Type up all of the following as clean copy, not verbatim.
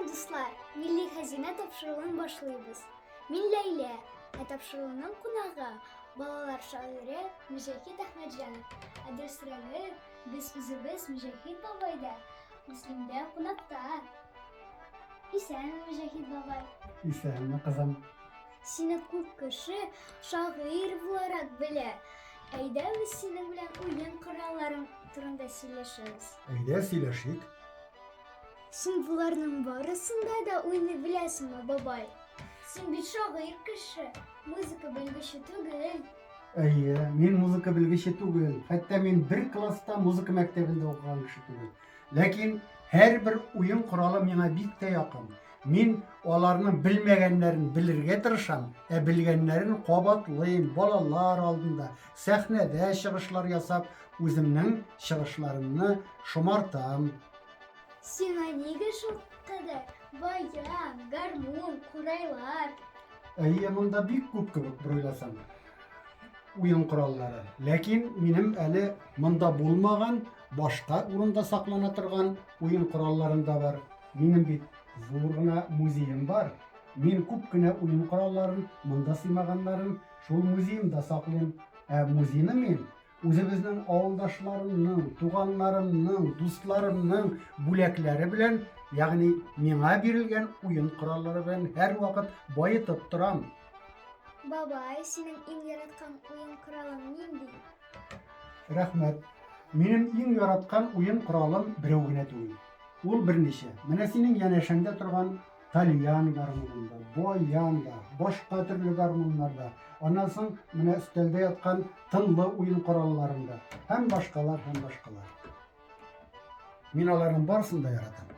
Хөрмәтле дуслар, Milli Хәзинә тапшыруын башлыйбыз. Мин Ләйлә, тапшыруның кунагы балалар шагыйре Мөҗәһит Әхмәтҗанов. Әдресләре без үзебез Мөҗәһит бабайда, Муслимдә кунакта. Исән Мөҗәһит бабай. Исәнме, кызым? Сине күп кеше шагыйрь буларак белә. Әйдә без синең белән уен коралларың турында сөйләшәбез. Әйдә, сөйләшик. Син буларның барысында да уйный беләсеңме, бабай? Син бит шагыйрь кеше, музыка белгече түгел. Әйе, мин музыка белгече түгел. Хәтта мин бер класста музыка мәктәбендә укыган кеше түгел. Ләкин һәрбер уен коралы миңа бик тә якын. Мин аларның белмәгәннәрен белергә тырышам, белгәннәрен кабатлыйм, балалар алдында, сәхнәдә чыгышлар ясап, үземнең чыгышларымны шомартам. Сиңа нигә шул кадәр баян, гармун, курайлар? Әйе, монда бик күп кебек буйласам уен кораллары. Ләкин минем әле монда булмаган, башка урында саклана торган уен коралларым да бар. Минем бит зур гына музеем бар. Мин күп кенә уен коралларын, монда сыймаганнарын шул музеемда саклыйм. Музейны мин үзебезнең авылдашларымның, туганнарымның, дусларымның бүләкләре белән, ягъни миңа бирелгән уен кораллары белән һәр вакыт байытып торам. Бабай, синең иң яраткан уен коралың нинди? Рәхмәт. Минем иң яраткан уен коралым берәү генә түгел. Ул берничә. Менә синең янәшәңдә торган тальян гармунында, баянда, башка төрле гармуннарда, аннан соң менә өстәлдә яткан тынлы уен коралларында, һәм башкалар. Мин аларның барысын да яратам.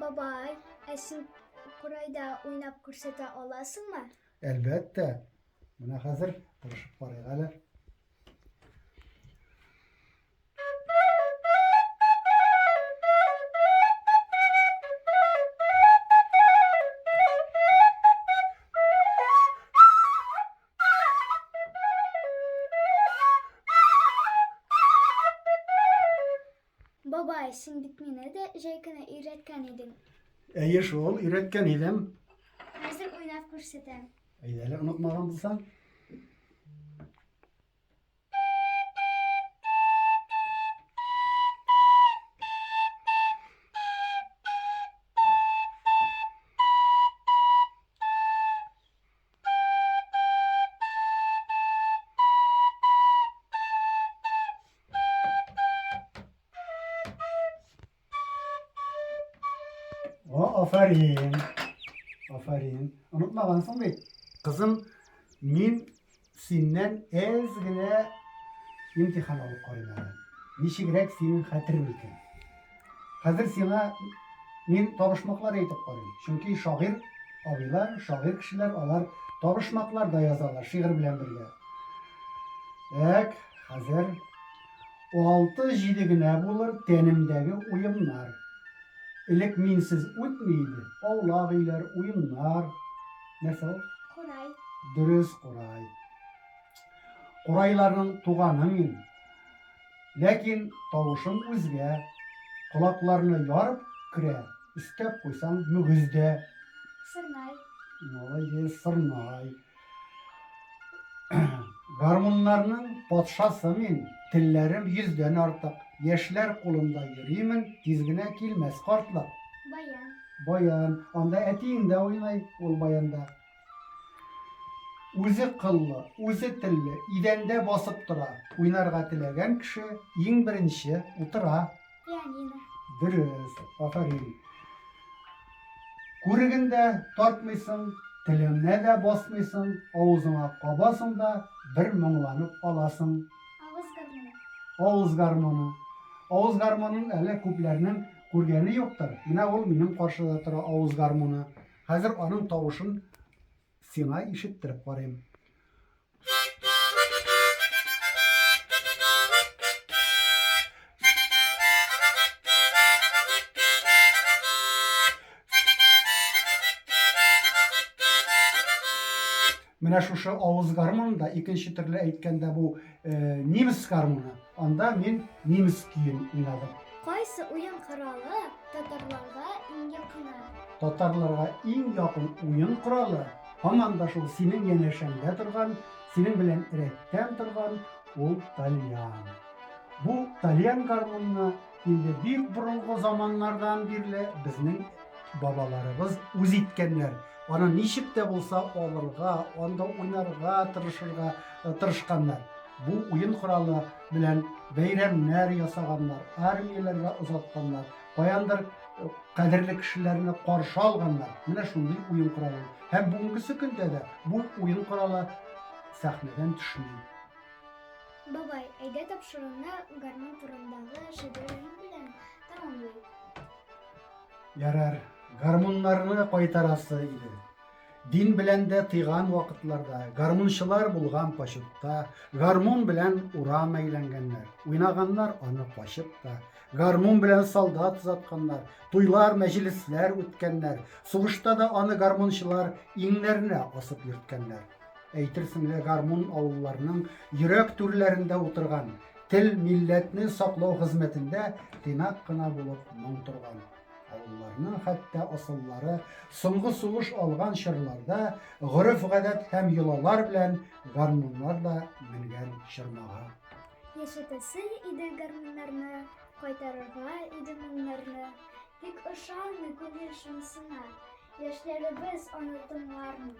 Бабай, син курайда уйнап күрсәтә аласыңмы? Әлбәттә. Менә хәзер тырышып карыйк әле. Бабай, син бит мине дә җәй көне өйрәткән идең. Әйе, шул өйрәткән идем. Хәзер уйнап күрсәтәм. Әйдә әле, онытмаган булсаң. Афарин. Афарин. Онытмагансың бит. Кызым, мин синнән әз генә имтихан алып карыйм әле. Ничегрәк синең хәтерең икән. Хәзер сиңа мин табышмаклар әйтеп карыйм. Чөнки шагыйрь абыйлар, шагыйрь кешеләр алар табышмаклар да язалар шигырь белән бергә. Хәзер 6-7 генә булыр тәнемдәге уемнар. Элек минсез үтми иде. Аулак өйләр, уеннар. Нәрсә ул? Курай. Дөрес, курай. Курайларның туганы мин. Ләкин тавышым үзгә. Колакларны ярып керә. Өстәп куйсаң мөгездә. Сырнай. Молодец, сырнай. Гармуннарның патшасы мин. Телләрем 100-дән артык. Яшьләр кулында йөримен, тиз генә килмәс картлык. Баян. Баян, анда әтиң дә уйнай ул баянда. Үзе кыллы, үзе телле, идәндә басып тора. Уйнарга теләгән кеше иң беренче утыра. Пианино. Дөрес, афарин. Күрегендә тартмыйсың, телеңне дә басмыйсың, авызыңа кабасың да бер моңланып аласың. Авыз гармоны. Авыз гармоны. Авыз гармонын әле күпләрнең күргәне юктыр. Менә ул минем каршыда тора авыз гармоны. Хәзер аның тавышын сиңа ишеттереп карыйм. Менә шушы авыз гармонында икенче төрле әйткәндә бу немец гармоны. Анда мин немец көен уйнадым. Qaysı oyun kuralı Tatarlarga iň yakını? Tatarlarga iň yakın oyun kuralı haman da şol senin yeneşende turgan, senin bilen irekten turgan ol talyan. Bu talyan garmonuna indi büyük burungu zamanlardan birle bizning babalarımız uz etkenler. Ona nişip de bulsa olurga, onda oynarga, tırışkanlar. Bu oyun kuralı bilen beyramlar yasaganlar, armiyalarga uzatkanlar, koyandır kadirli kişilerini karşı alganlar. Mine şunday oyun kuralı. Hem bugünkü günde de bu oyun kuralı sahneden düşmüyor. Babay, ayda tapşırığını garman turundağı şedevrin bilen tamamlayın. Yarar, garmonlarını kaytarası idi. Din bilen de tıygan vakitlarda, garmonçılar bulgan paşıpta, garmon bilen uram eylengenler, oynaganlar anı paşıpta, garmon bilen saldat uzatkanlar, tuylar, meclisler ütkenler, suguşta da anı garmonçılar inlerine asıp yürtkenler. Eytirsinle garmon avullarının yürek türlerinde oturgan, til milletini saklaw hizmetinde tinak kına bulup monturgan. Avullarının hatta asılları soňgy suguş algan şırlarda gürüf gadat hem yulalar bilen garmonlar da mingen şırmaga. Yaşatası idi garmanlarını, kaytarırga idi munlarını. Tek uşağını gül yaşamsınlar. Yaşlarыбыз onu tыңлармы?